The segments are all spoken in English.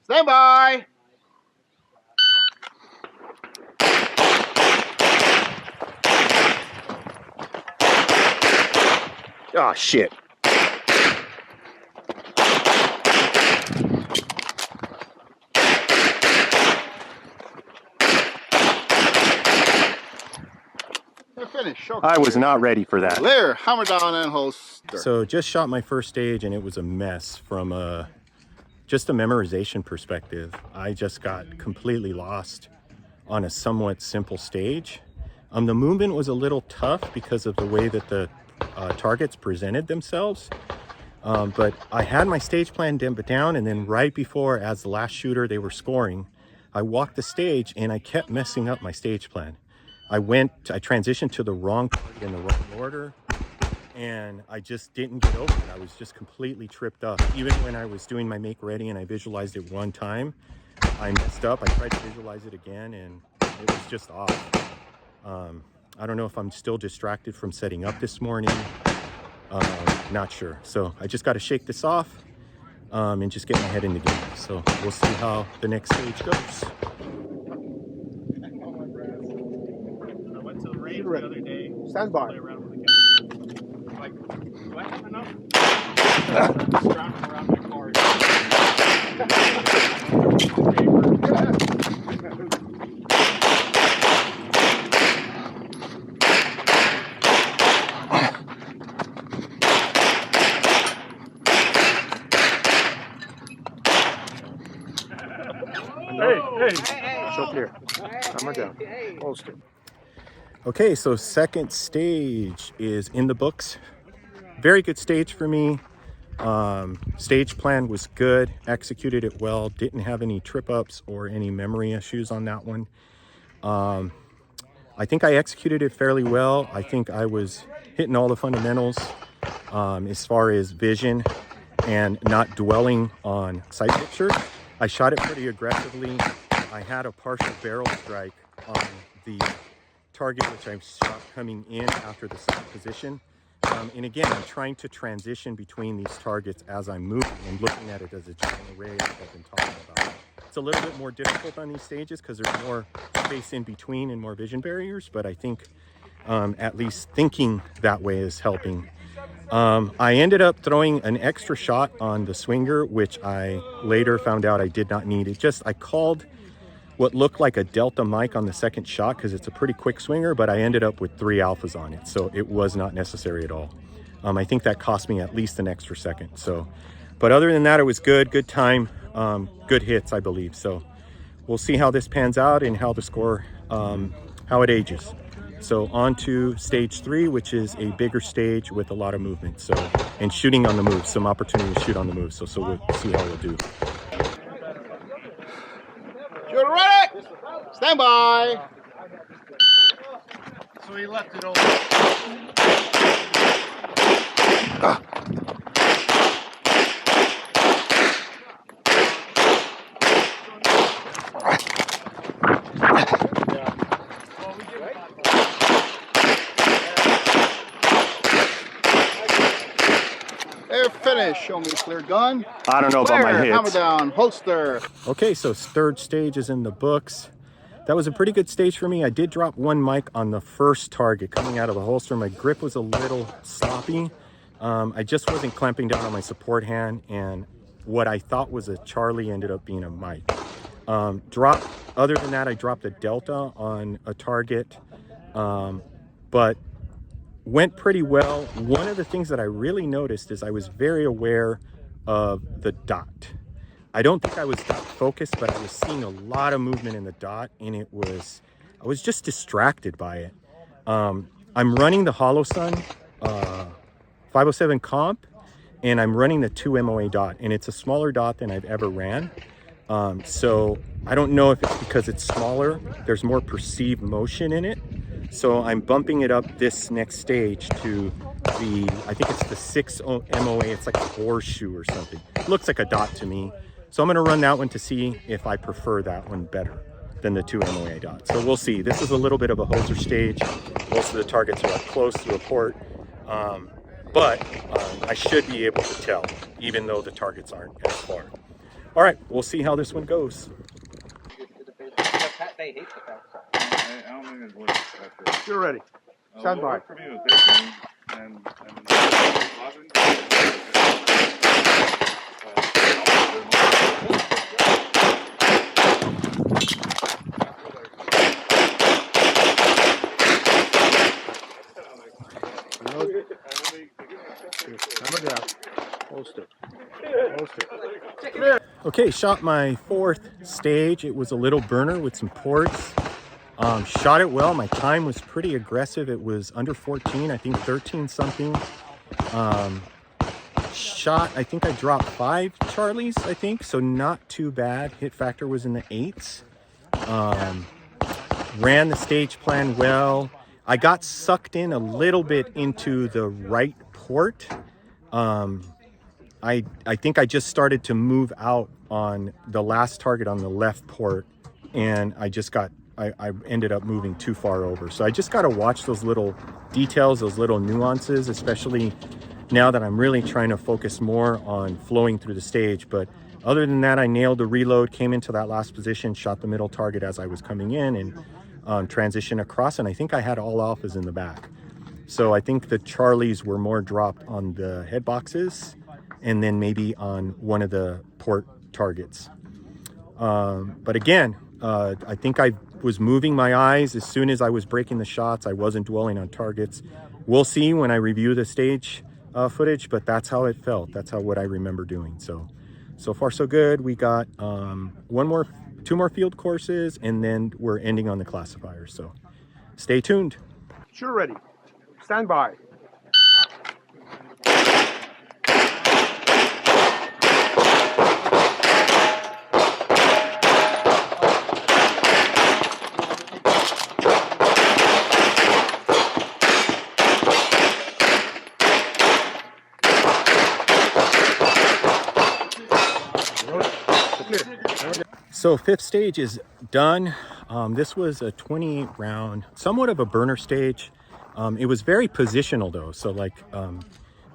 Stand by. Oh, shit. Finish. Okay. I was not ready for that. Clear. Hammer down and holster. So just shot my first stage and it was a mess from just a memorization perspective. I just got completely lost on a somewhat simple stage. The movement was a little tough because of the way that the targets presented themselves. But I had my stage plan down, and then right before, as the last shooter, they were scoring, I walked the stage and I kept messing up my stage plan. I transitioned to the wrong target in the wrong order, and I just didn't get over it. I was just completely tripped up. Even when I was doing my make ready and I visualized it one time, I messed up. I tried to visualize it again and it was just off. I don't know if I'm still distracted from setting up this morning. Not sure. So I just got to shake this off and just get my head in the game. So we'll see how the next stage goes. I went to the range the other day. Stand by. Play around with the guy. Like, do I have enough? Just driving around my car. Hey. So clear. Hammer down. Holster. Okay, so second stage is in the books. Very good stage for me. Stage plan was good, executed it well, didn't have any trip ups or any memory issues on that one. I think I executed it fairly well. I think I was hitting all the fundamentals as far as vision and not dwelling on sight picture. I shot it pretty aggressively. I had a partial barrel strike on the target, which I shot coming in after the second position. And again, I'm trying to transition between these targets as I'm moving and looking at it as a giant array that I've been talking about. It's a little bit more difficult on these stages because there's more space in between and more vision barriers, but I think at least thinking that way is helping. I ended up throwing an extra shot on the swinger, which I later found out I did not need. I called what looked like a delta mic on the second shot because it's a pretty quick swinger, but I ended up with 3 alphas on it, so it was not necessary at all. I think that cost me at least an extra second. So, but other than that, it was good time, good hits, I believe. So we'll see how this pans out and how the score, how it ages. So on to stage 3, which is a bigger stage with a lot of movement. So, and shooting on the move, some opportunity to shoot on the move. So we'll see how we'll do. You're ready. Stand by. So he left it open. Finish. Show me the clear gun. I don't know about my hits. Hammer down. Holster. Okay, so third stage is in the books. That was a pretty good stage for me. I did drop one mic on the first target coming out of the holster. My grip was a little sloppy. I just wasn't clamping down on my support hand, and what I thought was a Charlie ended up being a mic. Other than that, I dropped a delta on a target, but went pretty well. One of the things that I really noticed is I was very aware of the dot. I don't think I was dot focused, but I was seeing a lot of movement in the dot, and I was just distracted by it. I'm running the HoloSun 507 comp, and I'm running the 2 MOA dot, and it's a smaller dot than I've ever ran. So I don't know if it's because it's smaller, there's more perceived motion in it. So I'm bumping it up this next stage to I think it's the 6 MOA. It's like a horseshoe or something. It looks like a dot to me. So I'm gonna run that one to see if I prefer that one better than the 2 MOA dot. So we'll see. This is a little bit of a hoser stage. Most of the targets are up close to a port. But I should be able to tell, even though the targets aren't as far. All right, we'll see how this one goes. They hate the fact. I don't think it's worth it. You're ready. Stand by. For me, it was baking and Hammer down. Holster. Holster. Okay, shot my 4th stage. It was a little burner with some ports. Shot it well. My time was pretty aggressive. It was under 14, I think 13 something. Shot, I think I dropped 5 Charlies, I think, so not too bad. Hit factor was in the 8s. Ran the stage plan well. I got sucked in a little bit into the right port. I think I just started to move out on the last target on the left port, and I ended up moving too far over. So I just got to watch those little details, those little nuances, especially now that I'm really trying to focus more on flowing through the stage. But other than that, I nailed the reload, came into that last position, shot the middle target as I was coming in, and transitioned across, and I think I had all alphas in the back. So I think the Charlies were more dropped on the head boxes and then maybe on one of the port targets. But again, I think I was moving my eyes as soon as I was breaking the shots. I wasn't dwelling on targets. We'll see when I review the stage footage, but that's how it felt. That's what I remember doing. So far so good. We got 2 more field courses, and then we're ending on the classifier. So stay tuned. You're ready. Stand by. So 5th stage is done. This was a 28 round, somewhat of a burner stage. It was very positional though. So like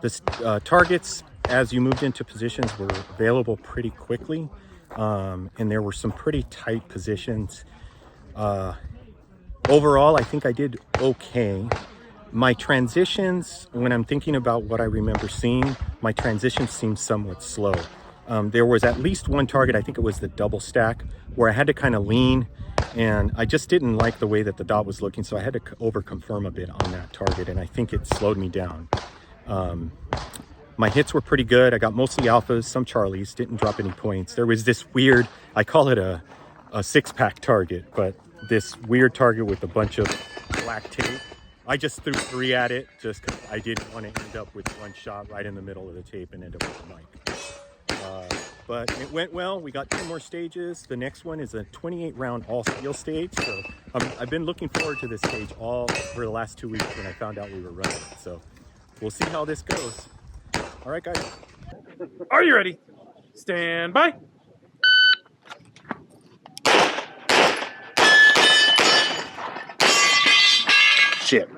the targets as you moved into positions were available pretty quickly. And there were some pretty tight positions. Overall, I think I did okay. My transitions, when I'm thinking about what I remember seeing, my transitions seemed somewhat slow. There was at least one target, I think it was the double stack, where I had to kind of lean, and I just didn't like the way that the dot was looking, so I had to over-confirm a bit on that target, and I think it slowed me down. My hits were pretty good. I got mostly alphas, some Charlies, didn't drop any points. There was this weird, I call it a 6-pack target, but this weird target with a bunch of black tape. I just threw 3 at it just because I didn't want to end up with one shot right in the middle of the tape and end up with a mic. But it went well. We got 2 more stages. The next one is a 28 round all steel stage. So I've been looking forward to this stage all for the last 2 weeks when I found out we were running it. So we'll see how this goes. All right, guys. Are you ready? Stand by. Shit.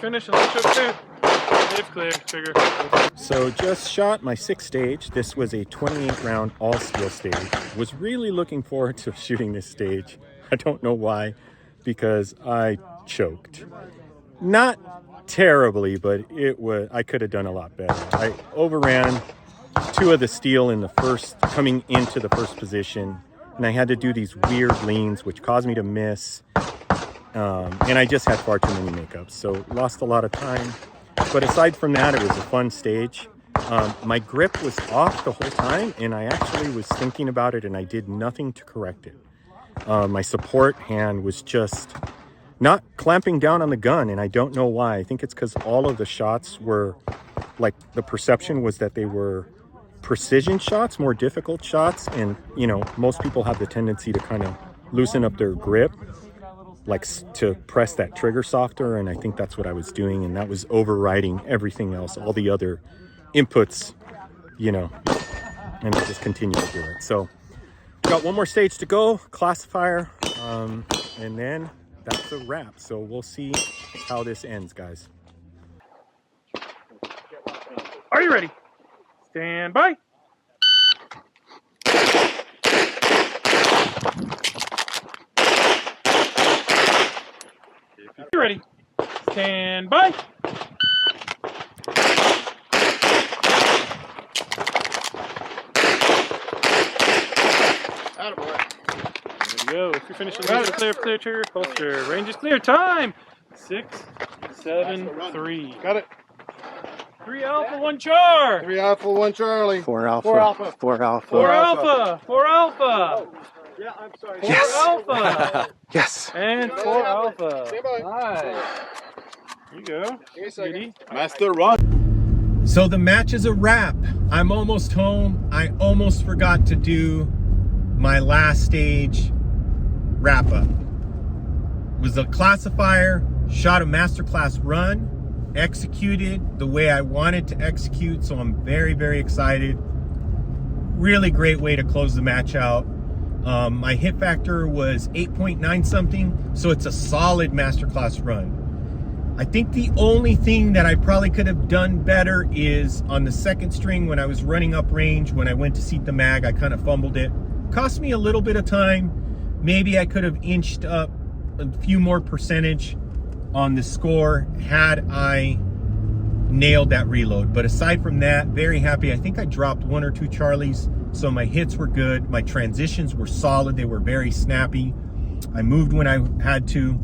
Finish and let's clear. They've cleared. Trigger. So just shot my 6th stage. This was a 28 round all steel stage. Was really looking forward to shooting this stage. I don't know why, because I choked. Not terribly, but I could have done a lot better. I overran 2 of the steel in the first, coming into the first position, and I had to do these weird leans, which caused me to miss. And I just had far too many makeups, so lost a lot of time. But aside from that, it was a fun stage. My grip was off the whole time, and I actually was thinking about it, and I did nothing to correct it. My support hand was just not clamping down on the gun, and I don't know why. I think it's because all of the shots were, like, the perception was that they were precision shots, more difficult shots, and, you know, most people have the tendency to kind of loosen up their grip. to press that trigger softer, and I think that's what I was doing, and that was overriding everything else, all the other inputs, you know, and I just continue to do it. So we got one more stage to go, classifier, and then that's a wrap. So we'll see how this ends, guys. Are you ready? Stand by. You ready? Stand by. There you go. If you're finishing, clear, trigger, holster. Range is clear. Time. 6, 7, 3. Got it. 3 Alpha, 1 Char. 3 Alpha, 1 Charlie. 4 Alpha. 4 Alpha. 4 Alpha. 4 Alpha. 4 Alpha. Oh, yeah, I'm sorry. 4 Alpha. Yes. And 4 Alpha. Stand by. Nice. There you go. Give me a second. Beauty. Master run. So the match is a wrap. I'm almost home. I almost forgot to do my last stage wrap up. It was a classifier, shot a masterclass run, executed the way I wanted to execute. So I'm very, very excited. Really great way to close the match out. My hit factor was 8.9 something. So it's a solid masterclass run. I think the only thing that I probably could have done better is on the second string when I was running up range, when I went to seat the mag, I kind of fumbled it. Cost me a little bit of time. Maybe I could have inched up a few more percentage on the score had I nailed that reload. But aside from that, very happy. I think I dropped 1 or 2 Charlies, so my hits were good. My transitions were solid. They were very snappy. I moved when I had to.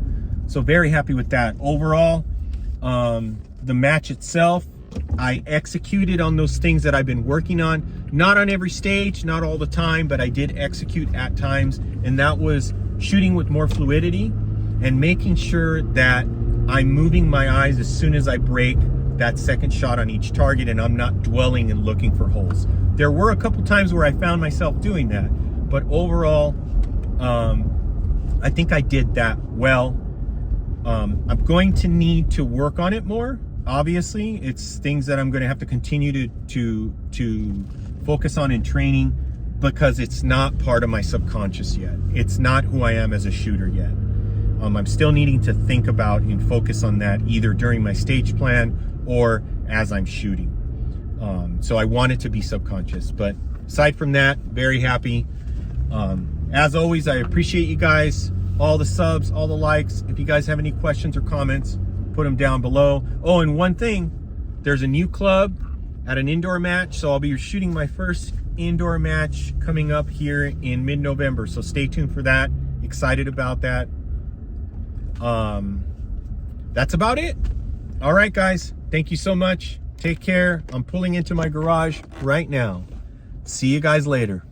So very happy with that. Overall, the match itself, I executed on those things that I've been working on. Not on every stage, not all the time, but I did execute at times. And that was shooting with more fluidity and making sure that I'm moving my eyes as soon as I break that second shot on each target, and I'm not dwelling and looking for holes. There were a couple times where I found myself doing that, but overall, I think I did that well. I'm going to need to work on it more. Obviously, it's things that I'm going to have to continue to focus on in training, because it's not part of my subconscious yet. It's not who I am as a shooter yet. I'm still needing to think about and focus on that either during my stage plan or as I'm shooting. So I want it to be subconscious, but aside from that, very happy. As always, I appreciate you guys, all the subs, all the likes. If you guys have any questions or comments, put them down below. Oh, and one thing, there's a new club at an indoor match, so I'll be shooting my first indoor match coming up here in mid-November, so stay tuned for that. Excited about that. That's about it. All right, guys, thank you so much. Take care. I'm pulling into my garage right now. See you guys later.